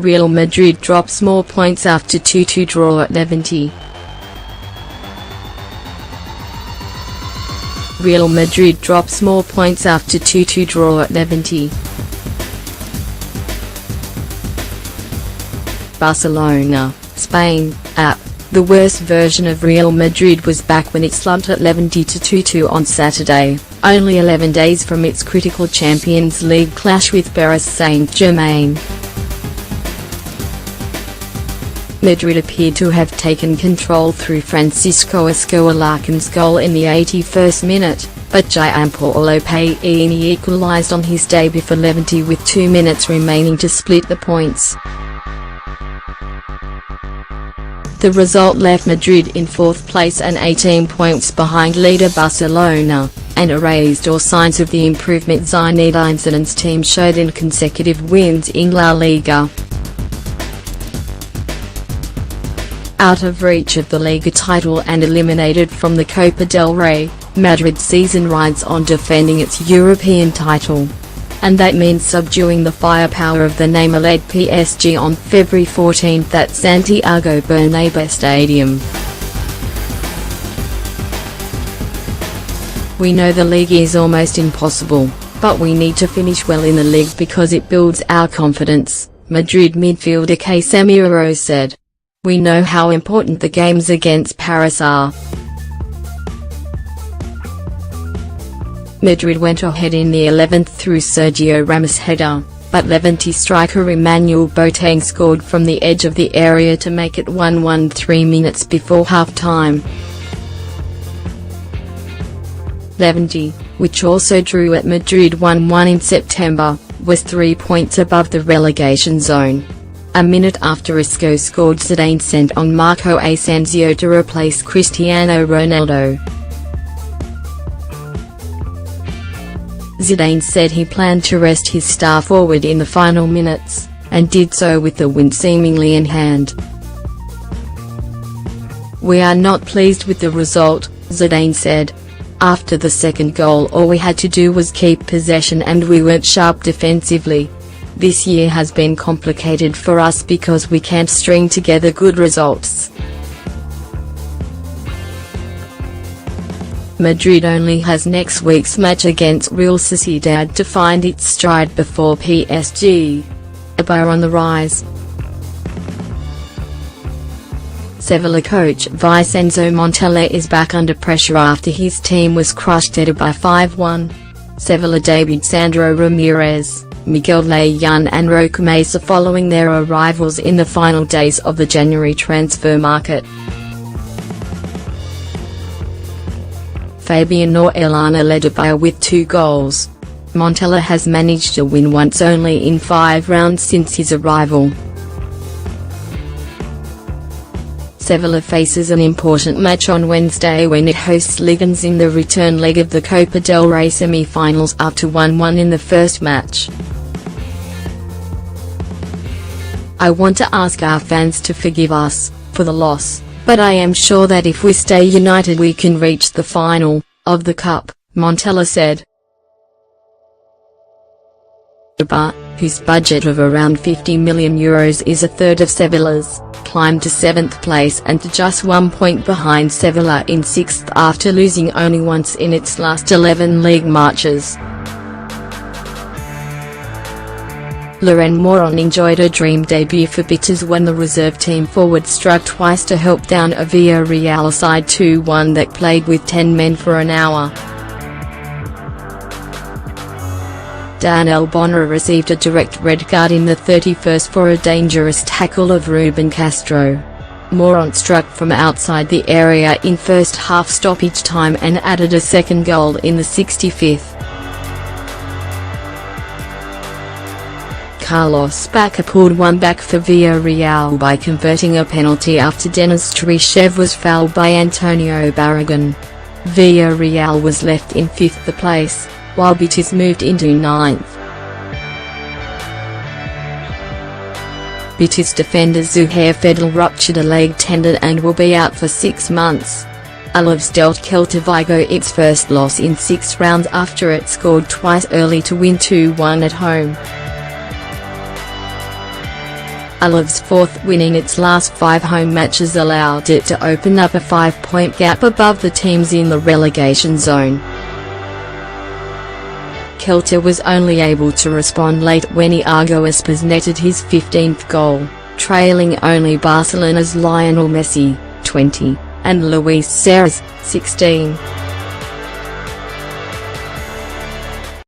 Real Madrid drops more points after 2-2 draw at Levante. Real Madrid drops more points after 2-2 draw at Levante. Barcelona, Spain. The worst version of Real Madrid was back when it slumped at Levante to 2-2 on Saturday, only 11 days from its critical Champions League clash with Paris Saint-Germain. Madrid appeared to have taken control through Francisco Isco Alarcon's goal in the 81st minute, but Gianpaolo Paini equalised on his debut for Levante with 2 minutes remaining to split the points. The result left Madrid in 4th place and 18 points behind leader Barcelona, and erased all signs of the improvement Zinedine Zidane's team showed in consecutive wins in La Liga. Out of reach of the Liga title and eliminated from the Copa del Rey, Madrid's season rides on defending its European title. And that means subduing the firepower of the Neymar-led PSG on February 14 at Santiago Bernabeu Stadium. We know the league is almost impossible, but we need to finish well in the league because it builds our confidence, Madrid midfielder Casemiro said. We know how important the games against Paris are. Madrid went ahead in the 11th through Sergio Ramos' header, but Levante striker Emmanuel Boateng scored from the edge of the area to make it 1-1 3 minutes before half-time. Levante, which also drew at Madrid 1-1 in September, was 3 points above the relegation zone. A minute after Isco scored, Zidane sent on Marco Asensio to replace Cristiano Ronaldo. Zidane said he planned to rest his star forward in the final minutes, and did so with the win seemingly in hand. We are not pleased with the result, Zidane said. After the second goal, all we had to do was keep possession and we weren't sharp defensively. This year has been complicated for us because we can't string together good results. Madrid only has next week's match against Real Sociedad to find its stride before PSG are on the rise. Sevilla coach Vincenzo Montella is back under pressure after his team was crushed by 5-1. Sevilla debuted Sandro Ramirez, Miguel Layún and Roque Mesa following their arrivals in the final days of the January transfer market. Fabian Orellana led Sevilla with 2 goals. Montella has managed to win once only in 5 rounds since his arrival. Sevilla faces an important match on Wednesday when it hosts Leganés in the return leg of the Copa del Rey semi-finals after 1-1 in the first match. I want to ask our fans to forgive us for the loss, but I am sure that if we stay united we can reach the final of the Cup, Montella said. Whose budget of around €50 million is a third of Sevilla's, climbed to 7th place and to just 1 point behind Sevilla in 6th after losing only once in its last 11 league matches. Loren Moron enjoyed a dream debut for Betis when the reserve team forward struck twice to help down a Villarreal side 2-1 that played with 10 men for an hour. Daniel Bonner received a direct red card in the 31st for a dangerous tackle of Ruben Castro. Moron struck from outside the area in first half stoppage time and added a second goal in the 65th. Carlos Bacca pulled one back for Villarreal by converting a penalty after Denis Cheryshev was fouled by Antonio Barragan. Villarreal was left in 5th place, while Betis moved into 9th. Betis defender Zuhair Fedel ruptured a leg tendon and will be out for 6 months. Alaves dealt Celta Vigo its first loss in 6 rounds after it scored twice early to win 2-1 at home. Alave's fourth win in its last 5 home matches allowed it to open up a 5-point gap above the teams in the relegation zone. Celta was only able to respond late when Iago Aspas netted his 15th goal, trailing only Barcelona's Lionel Messi, 20, and Luis Suarez, 16.